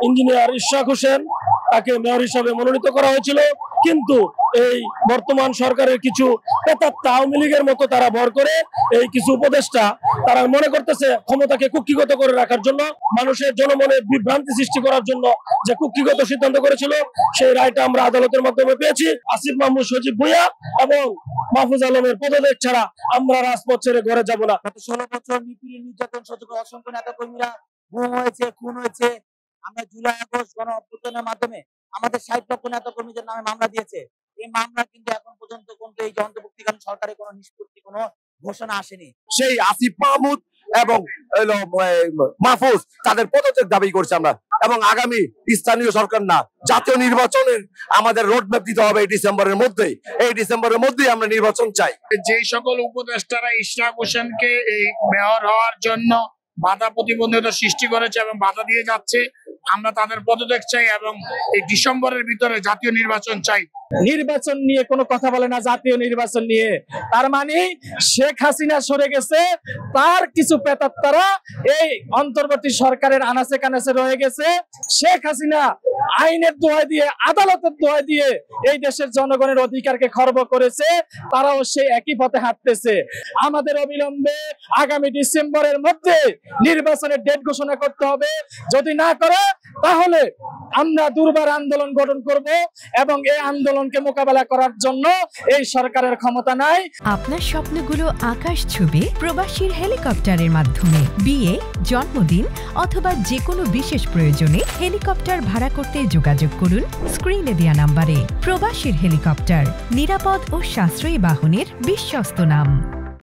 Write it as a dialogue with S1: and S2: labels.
S1: Engineer Ishraq Hossain তাকে mayor হিসাবে মনোনীত করা হয়েছিল, কিন্তু এই বর্তমান সরকারের কিছু প্রেতাত্মা আওয়ামী লীগের মতো তারা ভর করে এই কিছু উপদেষ্টা তারা মনে করতেছে ক্ষমতাকে কুক্ষিগত করে রাখার জন্য, মানুষের জনমনে বিভ্রান্তি সৃষ্টি করার জন্য যে কুক্ষিগত সিদ্ধান্ত করেছিল সেই রায়টা আমরা আদালতের মাধ্যমে পেয়েছি। আসিফ মাহমুদ সজীব ভুঁইয়া এবং মাহফুজ আলমের পদত্যাগ ছাড়া আমরা রাজপথ ছেড়ে ঘরে যাব না।
S2: গত 16 বছর নিপীড়ন নির্যাতন সহ্য করে অসংখ্য নেতাকর্মীরা গুম হয়েছে, খুন হয়েছে। আমরা জুলাই আগস্ট গণ অভ্যুত্থানের মাধ্যমে আমাদের 60 লক্ষ নেতাকর্মীদের নামে মামলা দিয়েছে। এই মামলা কিন্তু এখন পর্যন্ত এই যে অন্তর্বর্তীকালীন সরকারের কোনো নিষ্পত্তি, কোনো ঘোষণা আসেনি।
S3: সেই আসিফ মাহমুদ এবং মাহফুজ তাদের পদত্যাগ দাবি করছে আমরা, এবং আগামী স্থানীয় সরকার না জাতীয় নির্বাচনের আমাদের রোডম্যাপ দিতে হবে এই ডিসেম্বরের মধ্যেই। এই ডিসেম্বরের মধ্যেই আমরা নির্বাচন চাই।
S4: যে সকল উপদেষ্টারা ইশরাক হোসেনকে এই মেয়র হওয়ার জন্য বাধা প্রতিবন্ধকতা সৃষ্টি করেছে এবং বাধা দিয়ে যাচ্ছে, আমরা তাদের পদত্যাগ চাই এবং এই ডিসেম্বরের ভিতরে জাতীয় নির্বাচন চাই।
S1: নির্বাচন নিয়ে কোনো কথা বলে না, জাতীয় নির্বাচন নিয়ে। তার মানে শেখ হাসিনা সরে গেছে, তার কিছু প্রেতাত্মারা এই অন্তর্বর্তী সরকারের আনাচে কানাচে রয়ে গেছে। শেখ হাসিনা আইনের দোহাই দিয়ে, আদালতের দোহাই দিয়ে এই দেশের জনগণের অধিকারকে খর্ব করেছে, তারাও সেই একই পথে হাঁটতেছে। আমাদের অবিলম্বে আগামী ডিসেম্বরের মধ্যে নির্বাচনের ডেট ঘোষণা করতে হবে। যদি না করে তাহলে আমরা দুর্বার আন্দোলন গঠন করব এবং এই আন্দোলনকে মোকাবেলা করার জন্য এই সরকারের ক্ষমতা নাই।
S5: আপনার স্বপ্নগুলো আকাশ ছুবে প্রবাসীর হেলিকপ্টারের মাধ্যমে। বিয়ে, জন্মদিন অথবা যে কোনো বিশেষ প্রয়োজনে হেলিকপ্টার ভাড়া করতে যোগাযোগ করুন স্ক্রিনে দেয়া নাম্বারে। প্রবাসীর হেলিকপ্টার, নিরাপদ ও সাশ্রয়ী বাহনের বিশ্বস্ত নাম।